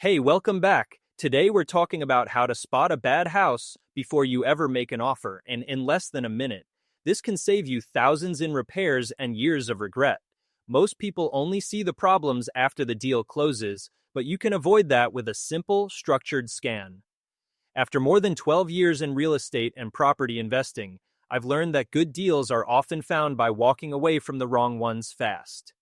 Hey, welcome back. Today we're talking about how to spot a bad house before you ever make an offer, and in less than a minute. This can save you thousands in repairs and years of regret. Most people only see the problems after the deal closes, but you can avoid that with a simple, structured scan. After more than 12 years in real estate and property investing, I've learned that good deals are often found by walking away from the wrong ones fast.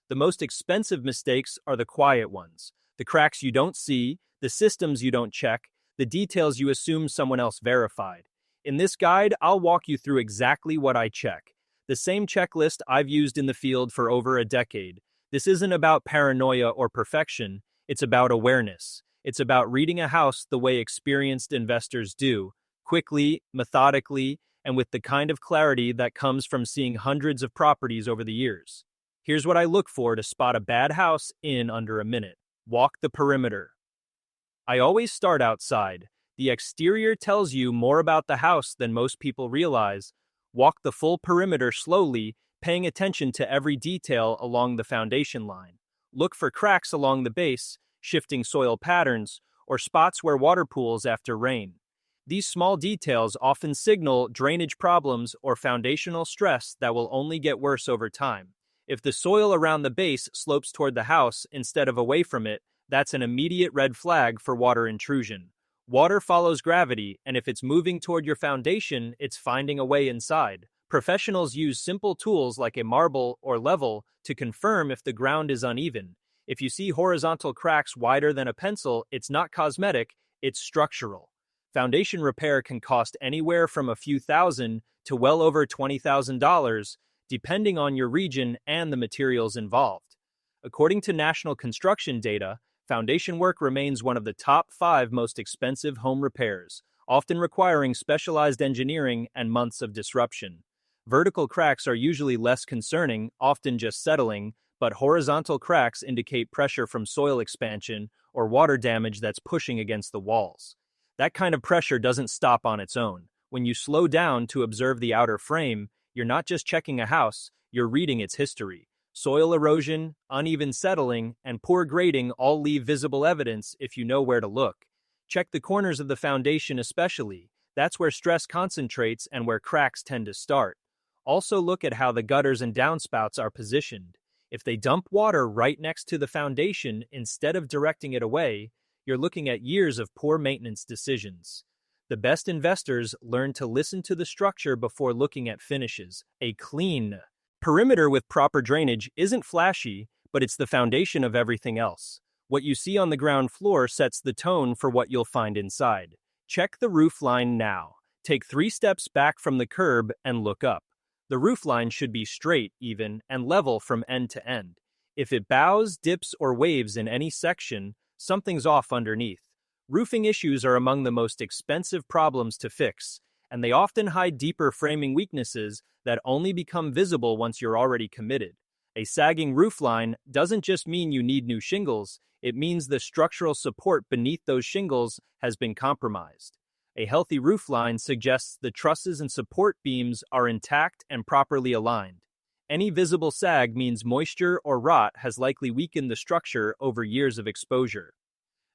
The most expensive mistakes are the quiet ones, the cracks you don't see, the systems you don't check, the details you assume someone else verified. In this guide, I'll walk you through exactly what I check. The same checklist I've used in the field for over a decade. This isn't about paranoia or perfection, it's about awareness. It's about reading a house the way experienced investors do, quickly, methodically, and with the kind of clarity that comes from seeing hundreds of properties over the years. Here's what I look for to spot a bad house in under a minute. Walk the perimeter. I always start outside. The exterior tells you more about the house than most people realize. Walk the full perimeter slowly, paying attention to every detail along the foundation line. Look for cracks along the base, shifting soil patterns, or spots where water pools after rain. These small details often signal drainage problems or foundational stress that will only get worse over time. If the soil around the base slopes toward the house instead of away from it, that's an immediate red flag for water intrusion. Water follows gravity, and if it's moving toward your foundation, it's finding a way inside. Professionals use simple tools like a marble or level to confirm if the ground is uneven. If you see horizontal cracks wider than a pencil, it's not cosmetic, it's structural. Foundation repair can cost anywhere from a few thousand to well over $20,000, depending on your region and the materials involved. According to national construction data, foundation work remains one of the top 5 most expensive home repairs, often requiring specialized engineering and months of disruption. Vertical cracks are usually less concerning, often just settling, but horizontal cracks indicate pressure from soil expansion or water damage that's pushing against the walls. That kind of pressure doesn't stop on its own. When you slow down to observe the outer frame, you're not just checking a house, you're reading its history. Soil erosion, uneven settling, and poor grading all leave visible evidence if you know where to look. Check the corners of the foundation especially. That's where stress concentrates and where cracks tend to start. Also look at how the gutters and downspouts are positioned. If they dump water right next to the foundation instead of directing it away, you're looking at years of poor maintenance decisions. The best investors learn to listen to the structure before looking at finishes. A clean perimeter with proper drainage isn't flashy, but it's the foundation of everything else. What you see on the ground floor sets the tone for what you'll find inside. Check the roof line now. Take 3 steps back from the curb and look up. The roof line should be straight, even, and level from end to end. If it bows, dips, or waves in any section, something's off underneath. Roofing issues are among the most expensive problems to fix, and they often hide deeper framing weaknesses that only become visible once you're already committed. A sagging roofline doesn't just mean you need new shingles, it means the structural support beneath those shingles has been compromised. A healthy roofline suggests the trusses and support beams are intact and properly aligned. Any visible sag means moisture or rot has likely weakened the structure over years of exposure.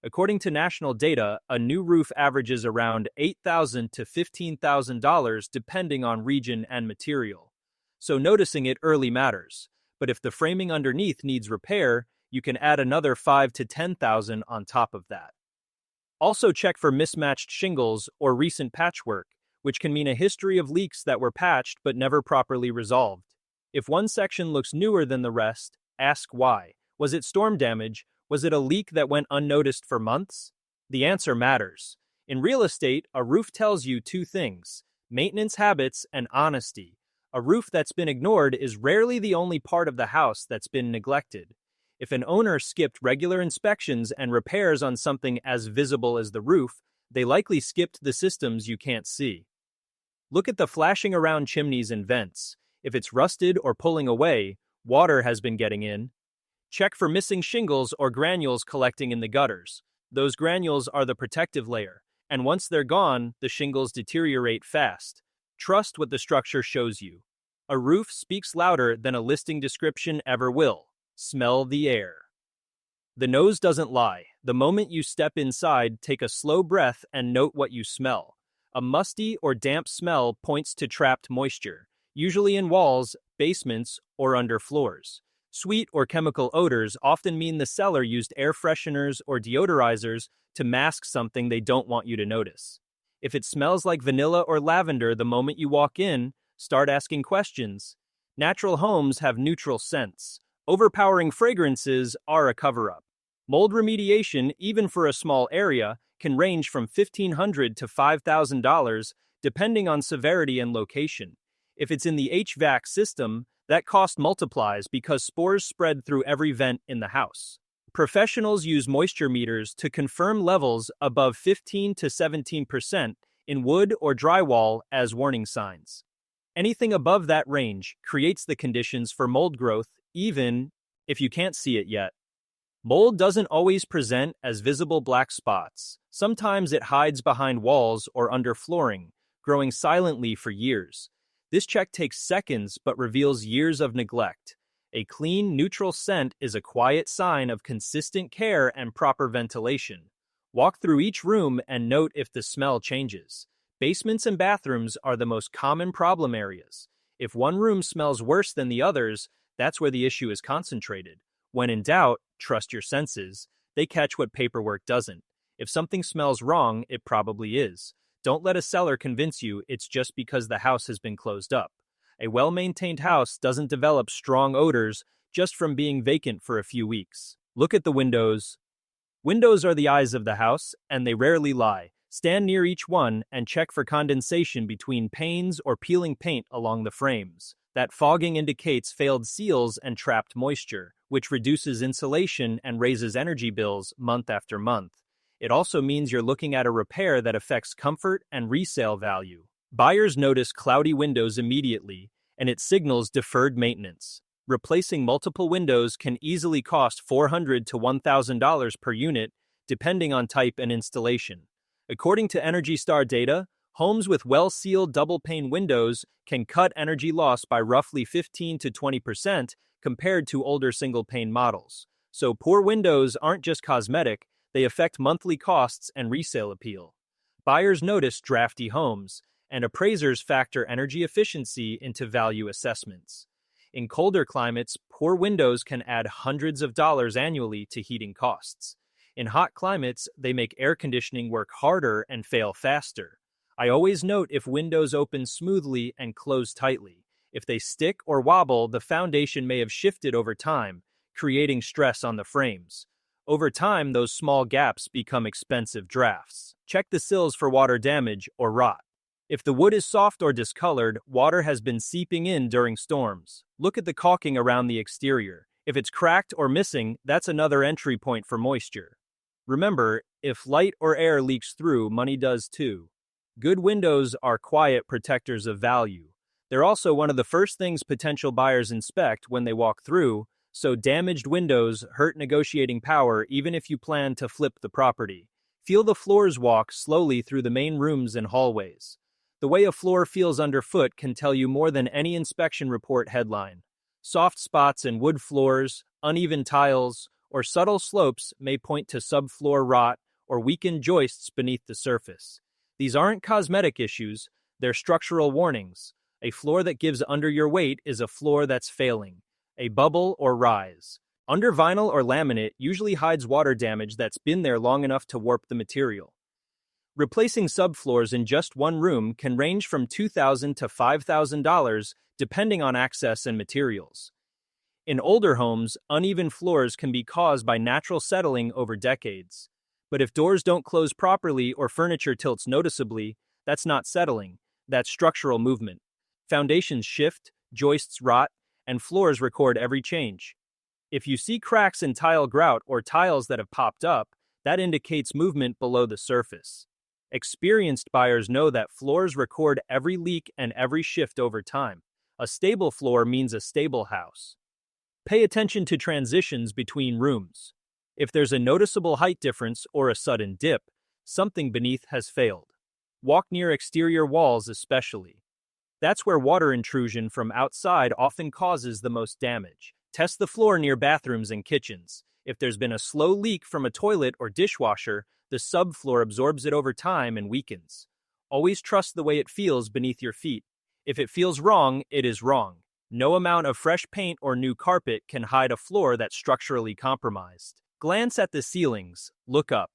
According to national data, a new roof averages around $8,000 to $15,000 depending on region and material. So noticing it early matters. But if the framing underneath needs repair, you can add another $5,000 to $10,000 on top of that. Also check for mismatched shingles or recent patchwork, which can mean a history of leaks that were patched but never properly resolved. If one section looks newer than the rest, ask why. Was it storm damage? Was it a leak that went unnoticed for months? The answer matters. In real estate, a roof tells you 2 things: maintenance habits and honesty. A roof that's been ignored is rarely the only part of the house that's been neglected. If an owner skipped regular inspections and repairs on something as visible as the roof, they likely skipped the systems you can't see. Look at the flashing around chimneys and vents. If it's rusted or pulling away, water has been getting in. Check for missing shingles or granules collecting in the gutters. Those granules are the protective layer, and once they're gone, the shingles deteriorate fast. Trust what the structure shows you. A roof speaks louder than a listing description ever will. Smell the air. The nose doesn't lie. The moment you step inside, take a slow breath and note what you smell. A musty or damp smell points to trapped moisture, usually in walls, basements, or under floors. Sweet or chemical odors often mean the seller used air fresheners or deodorizers to mask something they don't want you to notice. If it smells like vanilla or lavender the moment you walk in, start asking questions. Natural homes have neutral scents. Overpowering fragrances are a cover-up. Mold remediation, even for a small area, can range from $1,500 to $5,000 depending on severity and location. If it's in the HVAC system, that cost multiplies because spores spread through every vent in the house. Professionals use moisture meters to confirm levels above 15 to 17% in wood or drywall as warning signs. Anything above that range creates the conditions for mold growth, even if you can't see it yet. Mold doesn't always present as visible black spots. Sometimes it hides behind walls or under flooring, growing silently for years. This check takes seconds but reveals years of neglect. A clean, neutral scent is a quiet sign of consistent care and proper ventilation. Walk through each room and note if the smell changes. Basements and bathrooms are the most common problem areas. If one room smells worse than the others, that's where the issue is concentrated. When in doubt, trust your senses. They catch what paperwork doesn't. If something smells wrong, it probably is. Don't let a seller convince you it's just because the house has been closed up. A well-maintained house doesn't develop strong odors just from being vacant for a few weeks. Look at the windows. Windows are the eyes of the house, and they rarely lie. Stand near each one and check for condensation between panes or peeling paint along the frames. That fogging indicates failed seals and trapped moisture, which reduces insulation and raises energy bills month after month. It also means you're looking at a repair that affects comfort and resale value. Buyers notice cloudy windows immediately, and it signals deferred maintenance. Replacing multiple windows can easily cost $400 to $1,000 per unit, depending on type and installation. According to Energy Star data, homes with well-sealed double-pane windows can cut energy loss by roughly 15 to 20% compared to older single-pane models. So poor windows aren't just cosmetic, they affect monthly costs and resale appeal. Buyers notice drafty homes, and appraisers factor energy efficiency into value assessments. In colder climates, poor windows can add hundreds of dollars annually to heating costs. In hot climates, they make air conditioning work harder and fail faster. I always note if windows open smoothly and close tightly. If they stick or wobble, the foundation may have shifted over time, creating stress on the frames. Over time, those small gaps become expensive drafts. Check the sills for water damage or rot. If the wood is soft or discolored, water has been seeping in during storms. Look at the caulking around the exterior. If it's cracked or missing, that's another entry point for moisture. Remember, if light or air leaks through, money does too. Good windows are quiet protectors of value. They're also one of the first things potential buyers inspect when they walk through, so damaged windows hurt negotiating power even if you plan to flip the property. Feel the floors walk slowly through the main rooms and hallways. The way a floor feels underfoot can tell you more than any inspection report headline. Soft spots in wood floors, uneven tiles, or subtle slopes may point to subfloor rot or weakened joists beneath the surface. These aren't cosmetic issues, they're structural warnings. A floor that gives under your weight is a floor that's failing. A bubble or rise. Under vinyl or laminate usually hides water damage that's been there long enough to warp the material. Replacing subfloors in just one room can range from $2,000 to $5,000 depending on access and materials. In older homes, uneven floors can be caused by natural settling over decades. But if doors don't close properly or furniture tilts noticeably, that's not settling, that's structural movement. Foundations shift, joists rot, and floors record every change. If you see cracks in tile grout or tiles that have popped up, that indicates movement below the surface. Experienced buyers know that floors record every leak and every shift over time. A stable floor means a stable house. Pay attention to transitions between rooms. If there's a noticeable height difference or a sudden dip, something beneath has failed. Walk near exterior walls especially. That's where water intrusion from outside often causes the most damage. Test the floor near bathrooms and kitchens. If there's been a slow leak from a toilet or dishwasher, the subfloor absorbs it over time and weakens. Always trust the way it feels beneath your feet. If it feels wrong, it is wrong. No amount of fresh paint or new carpet can hide a floor that's structurally compromised. Glance at the ceilings. Look up.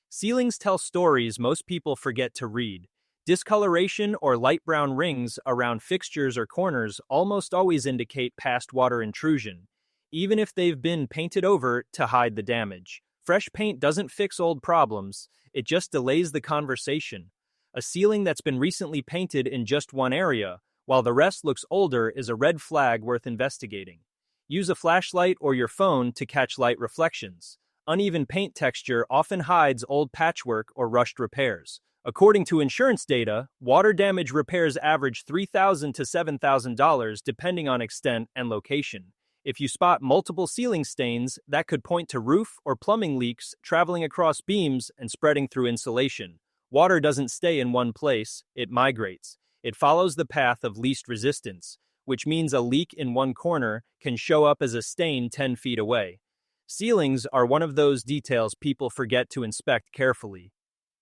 Ceilings tell stories most people forget to read. Discoloration or light brown rings around fixtures or corners almost always indicate past water intrusion, even if they've been painted over to hide the damage. Fresh paint doesn't fix old problems, it just delays the conversation. A ceiling that's been recently painted in just one area, while the rest looks older, is a red flag worth investigating. Use a flashlight or your phone to catch light reflections. Uneven paint texture often hides old patchwork or rushed repairs. According to insurance data, water damage repairs average $3,000 to $7,000 depending on extent and location. If you spot multiple ceiling stains, that could point to roof or plumbing leaks traveling across beams and spreading through insulation. Water doesn't stay in one place, it migrates. It follows the path of least resistance, which means a leak in one corner can show up as a stain 10 feet away. Ceilings are one of those details people forget to inspect carefully.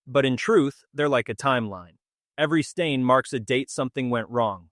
But in truth, they're like a timeline. Every stain marks a date something went wrong.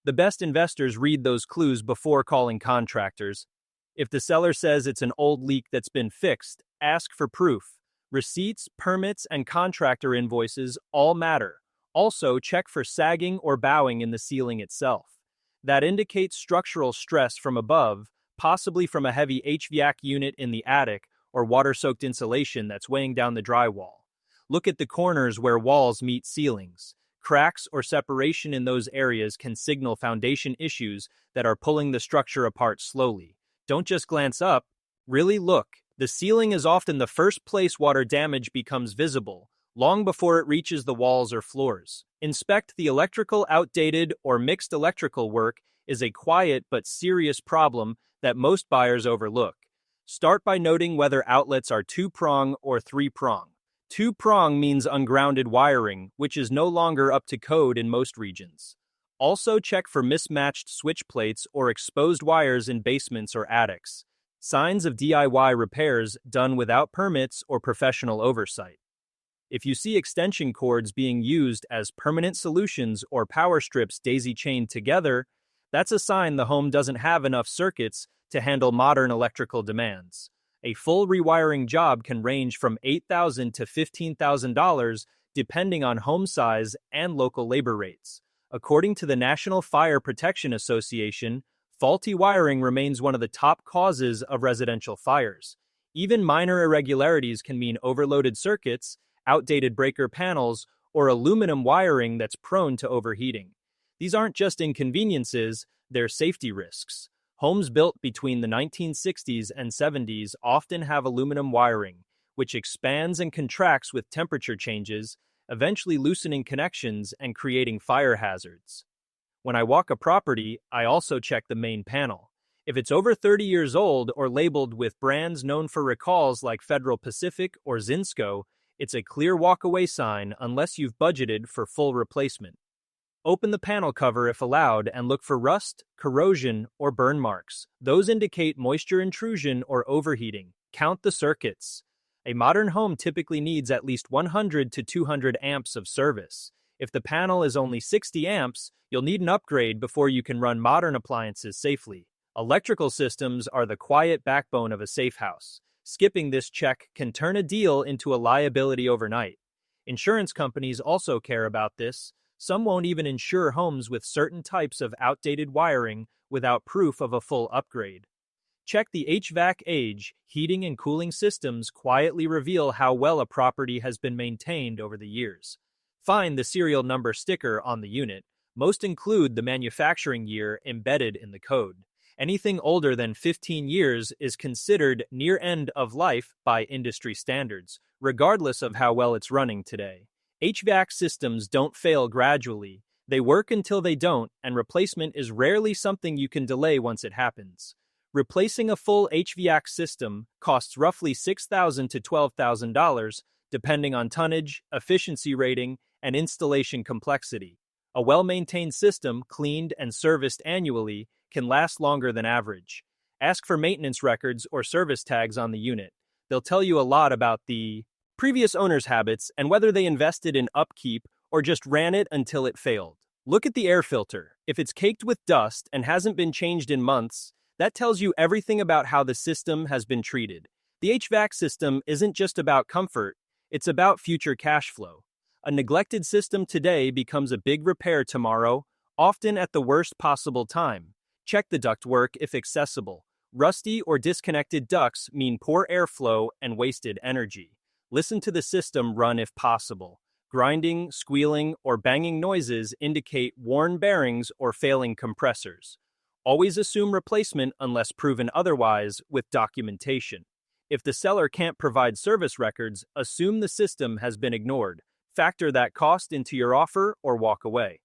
The best investors read those clues before calling contractors. If the seller says it's an old leak that's been fixed, ask for proof. Receipts, permits, and contractor invoices all matter. Also, check for sagging or bowing in the ceiling itself. That indicates structural stress from above, possibly from a heavy HVAC unit in the attic or water-soaked insulation that's weighing down the drywall. Look at the corners where walls meet ceilings. Cracks or separation in those areas can signal foundation issues that are pulling the structure apart slowly. Don't just glance up, really look. The ceiling is often the first place water damage becomes visible, long before it reaches the walls or floors. Inspect the electrical. Outdated or mixed electrical work is a quiet but serious problem that most buyers overlook. Start by noting whether outlets are two-prong or three-prong. Two-prong means ungrounded wiring, which is no longer up to code in most regions. Also check for mismatched switch plates or exposed wires in basements or attics. Signs of DIY repairs done without permits or professional oversight. If you see extension cords being used as permanent solutions or power strips daisy-chained together, that's a sign the home doesn't have enough circuits to handle modern electrical demands. A full rewiring job can range from $8,000 to $15,000 depending on home size and local labor rates. According to the National Fire Protection Association, faulty wiring remains one of the top causes of residential fires. Even minor irregularities can mean overloaded circuits, outdated breaker panels, or aluminum wiring that's prone to overheating. These aren't just inconveniences, they're safety risks. Homes built between the 1960s and 70s often have aluminum wiring, which expands and contracts with temperature changes, eventually loosening connections and creating fire hazards. When I walk a property, I also check the main panel. If it's over 30 years old or labeled with brands known for recalls like Federal Pacific or Zinsco, it's a clear walk-away sign unless you've budgeted for full replacement. Open the panel cover if allowed and look for rust, corrosion, or burn marks. Those indicate moisture intrusion or overheating. Count the circuits. A modern home typically needs at least 100 to 200 amps of service. If the panel is only 60 amps, you'll need an upgrade before you can run modern appliances safely. Electrical systems are the quiet backbone of a safe house. Skipping this check can turn a deal into a liability overnight. Insurance companies also care about this. Some won't even insure homes with certain types of outdated wiring without proof of a full upgrade. Check the HVAC age. Heating and cooling systems quietly reveal how well a property has been maintained over the years. Find the serial number sticker on the unit. Most include the manufacturing year embedded in the code. Anything older than 15 years is considered near end of life by industry standards, regardless of how well it's running today. HVAC systems don't fail gradually. They work until they don't, and replacement is rarely something you can delay once it happens. Replacing a full HVAC system costs roughly $6,000 to $12,000, depending on tonnage, efficiency rating, and installation complexity. A well-maintained system, cleaned and serviced annually, can last longer than average. Ask for maintenance records or service tags on the unit. They'll tell you a lot about the previous owner's habits and whether they invested in upkeep or just ran it until it failed. Look at the air filter. If it's caked with dust and hasn't been changed in months, that tells you everything about how the system has been treated. The HVAC system isn't just about comfort, it's about future cash flow. A neglected system today becomes a big repair tomorrow, often at the worst possible time. Check the ductwork if accessible. Rusty or disconnected ducts mean poor airflow and wasted energy. Listen to the system run if possible. Grinding, squealing, or banging noises indicate worn bearings or failing compressors. Always assume replacement unless proven otherwise with documentation. If the seller can't provide service records, assume the system has been ignored. Factor that cost into your offer or walk away.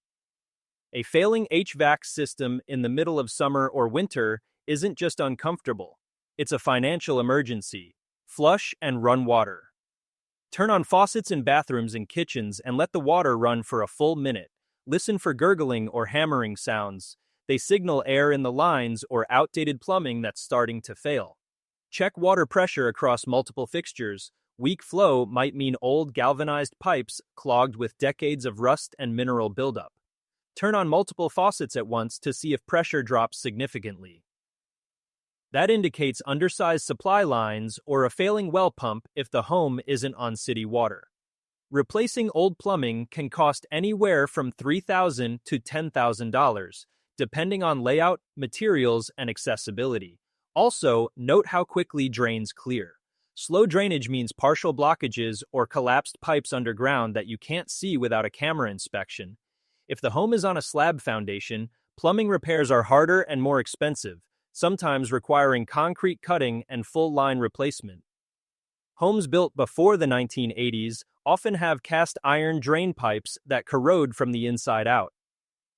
A failing HVAC system in the middle of summer or winter isn't just uncomfortable. It's a financial emergency. Flush and run water. Turn on faucets in bathrooms and kitchens and let the water run for a full minute. Listen for gurgling or hammering sounds. They signal air in the lines or outdated plumbing that's starting to fail. Check water pressure across multiple fixtures. Weak flow might mean old galvanized pipes clogged with decades of rust and mineral buildup. Turn on multiple faucets at once to see if pressure drops significantly. That indicates undersized supply lines or a failing well pump if the home isn't on city water. Replacing old plumbing can cost anywhere from $3,000 to $10,000, depending on layout, materials, and accessibility. Also, note how quickly drains clear. Slow drainage means partial blockages or collapsed pipes underground that you can't see without a camera inspection. If the home is on a slab foundation, plumbing repairs are harder and more expensive, sometimes requiring concrete cutting and full-line replacement. Homes built before the 1980s often have cast iron drain pipes that corrode from the inside out.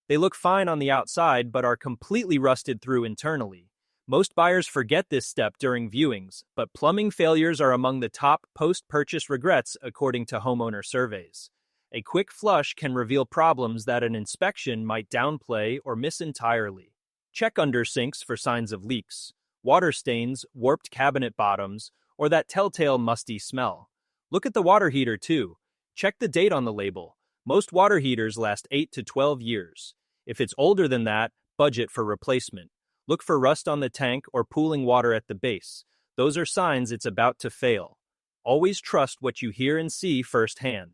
They look fine on the outside but are completely rusted through internally. Most buyers forget this step during viewings, but plumbing failures are among the top post-purchase regrets according to homeowner surveys. A quick flush can reveal problems that an inspection might downplay or miss entirely. Check under sinks for signs of leaks, water stains, warped cabinet bottoms, or that telltale musty smell. Look at the water heater too. Check the date on the label. Most water heaters last 8 to 12 years. If it's older than that, budget for replacement. Look for rust on the tank or pooling water at the base. Those are signs it's about to fail. Always trust what you hear and see firsthand.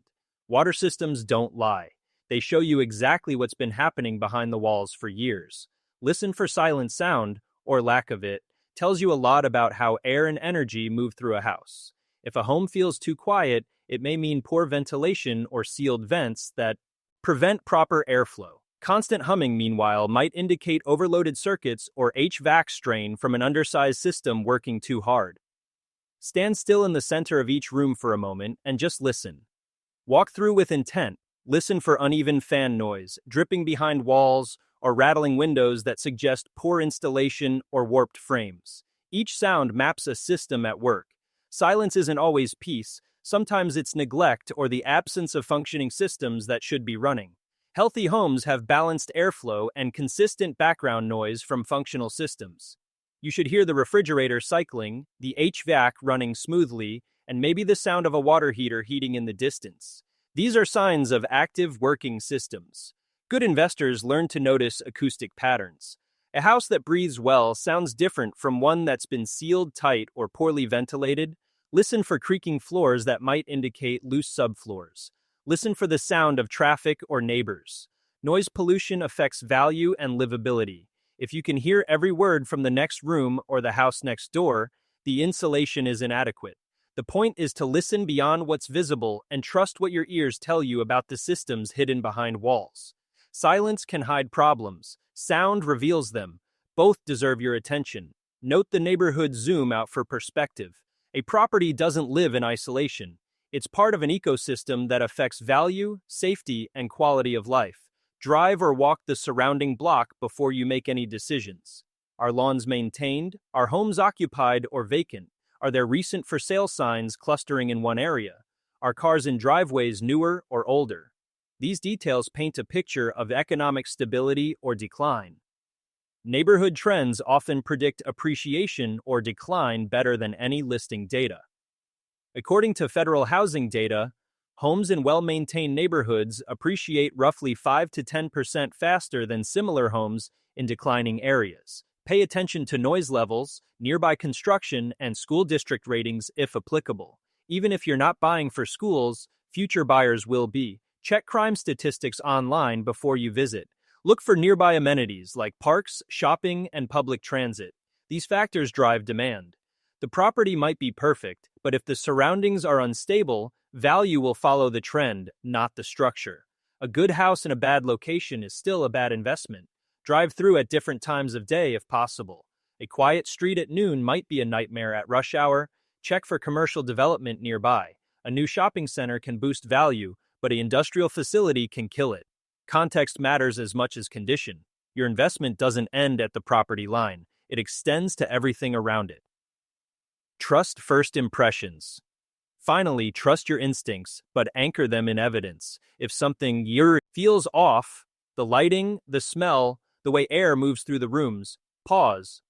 Water systems don't lie. They show you exactly what's been happening behind the walls for years. Listen for silent sound, or lack of it, tells you a lot about how air and energy move through a house. If a home feels too quiet, it may mean poor ventilation or sealed vents that prevent proper airflow. Constant humming, meanwhile, might indicate overloaded circuits or HVAC strain from an undersized system working too hard. Stand still in the center of each room for a moment and just listen. Walk through with intent. Listen for uneven fan noise, dripping behind walls, or rattling windows that suggest poor installation or warped frames. Each sound maps a system at work. Silence isn't always peace. Sometimes it's neglect or the absence of functioning systems that should be running. Healthy homes have balanced airflow and consistent background noise from functional systems. You should hear the refrigerator cycling, the HVAC running smoothly, and maybe the sound of a water heater heating in the distance. These are signs of active working systems. Good investors learn to notice acoustic patterns. A house that breathes well sounds different from one that's been sealed tight or poorly ventilated. Listen for creaking floors that might indicate loose subfloors. Listen for the sound of traffic or neighbors. Noise pollution affects value and livability. If you can hear every word from the next room or the house next door, the insulation is inadequate. The point is to listen beyond what's visible and trust what your ears tell you about the systems hidden behind walls. Silence can hide problems. Sound reveals them. Both deserve your attention. Note the neighborhood zoom out for perspective. A property doesn't live in isolation. It's part of an ecosystem that affects value, safety, and quality of life. Drive or walk the surrounding block before you make any decisions. Are lawns maintained? Are homes occupied or vacant? Are there recent for sale signs clustering in one area? Are cars in driveways newer or older? These details paint a picture of economic stability or decline. Neighborhood trends often predict appreciation or decline better than any listing data. According to federal housing data, homes in well-maintained neighborhoods appreciate roughly 5 to 10% faster than similar homes in declining areas. Pay attention to noise levels, nearby construction, and school district ratings if applicable. Even if you're not buying for schools, future buyers will be. Check crime statistics online before you visit. Look for nearby amenities like parks, shopping, and public transit. These factors drive demand. The property might be perfect, but if the surroundings are unstable, value will follow the trend, not the structure. A good house in a bad location is still a bad investment. Drive through at different times of day if possible. A quiet street at noon might be a nightmare at rush hour. Check for commercial development nearby. A new shopping center can boost value, but an industrial facility can kill it. Context matters as much as condition. Your investment doesn't end at the property line. It extends to everything around it. Trust first impressions. Finally, trust your instincts, but anchor them in evidence. If something feels off, the lighting, the smell, the way air moves through the rooms, pause.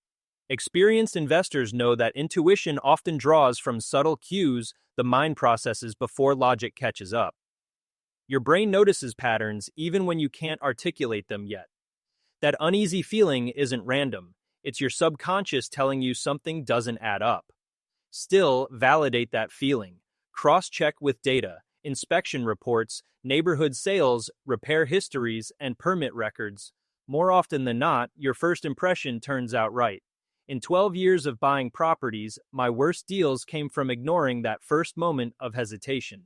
Experienced investors know that intuition often draws from subtle cues the mind processes before logic catches up. Your brain notices patterns even when you can't articulate them yet. That uneasy feeling isn't random. It's your subconscious telling you something doesn't add up. Still, validate that feeling. Cross-check with data, inspection reports, neighborhood sales, repair histories, and permit records. More often than not, your first impression turns out right. In 12 years of buying properties, my worst deals came from ignoring that first moment of hesitation.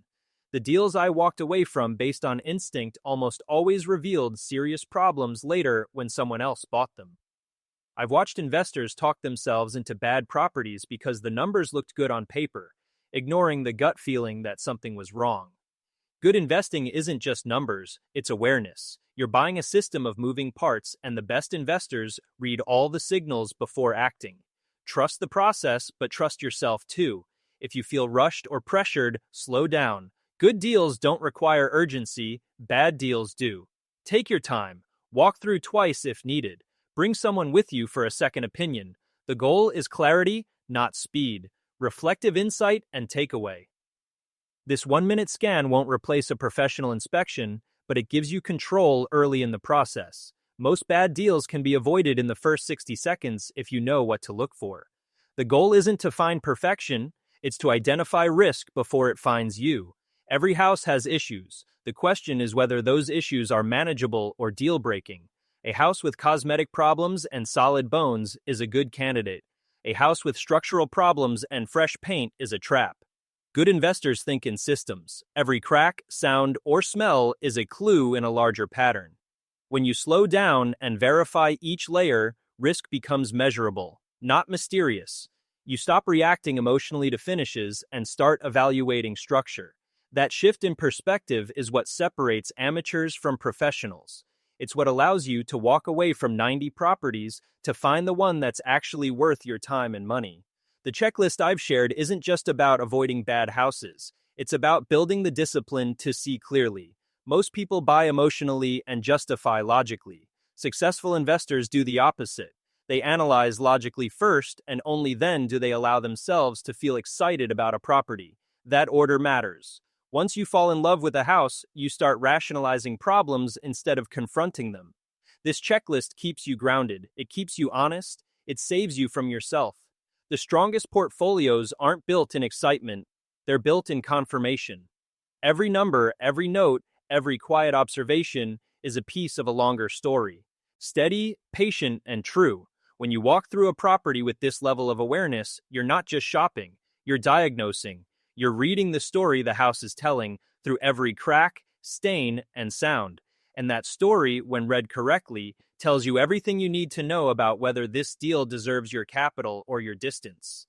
The deals I walked away from based on instinct almost always revealed serious problems later when someone else bought them. I've watched investors talk themselves into bad properties because the numbers looked good on paper, ignoring the gut feeling that something was wrong. Good investing isn't just numbers, it's awareness. You're buying a system of moving parts, and the best investors read all the signals before acting. Trust the process, but trust yourself too. If you feel rushed or pressured, slow down. Good deals don't require urgency, bad deals do. Take your time. Walk through twice if needed. Bring someone with you for a second opinion. The goal is clarity, not speed. Reflective insight and takeaway. This 1-minute scan won't replace a professional inspection, but it gives you control early in the process. Most bad deals can be avoided in the first 60 seconds if you know what to look for. The goal isn't to find perfection, it's to identify risk before it finds you. Every house has issues. The question is whether those issues are manageable or deal-breaking. A house with cosmetic problems and solid bones is a good candidate. A house with structural problems and fresh paint is a trap. Good investors think in systems. Every crack, sound, or smell is a clue in a larger pattern. When you slow down and verify each layer, risk becomes measurable, not mysterious. You stop reacting emotionally to finishes and start evaluating structure. That shift in perspective is what separates amateurs from professionals. It's what allows you to walk away from 90 properties to find the one that's actually worth your time and money. The checklist I've shared isn't just about avoiding bad houses. It's about building the discipline to see clearly. Most people buy emotionally and justify logically. Successful investors do the opposite. They analyze logically first, and only then do they allow themselves to feel excited about a property. That order matters. Once you fall in love with a house, you start rationalizing problems instead of confronting them. This checklist keeps you grounded, it keeps you honest, it saves you from yourself. The strongest portfolios aren't built in excitement, they're built in confirmation. Every number, every note, every quiet observation is a piece of a longer story. Steady, patient, and true. When you walk through a property with this level of awareness, you're not just shopping, you're diagnosing. You're reading the story the house is telling through every crack, stain, and sound. And that story, when read correctly, tells you everything you need to know about whether this deal deserves your capital or your distance.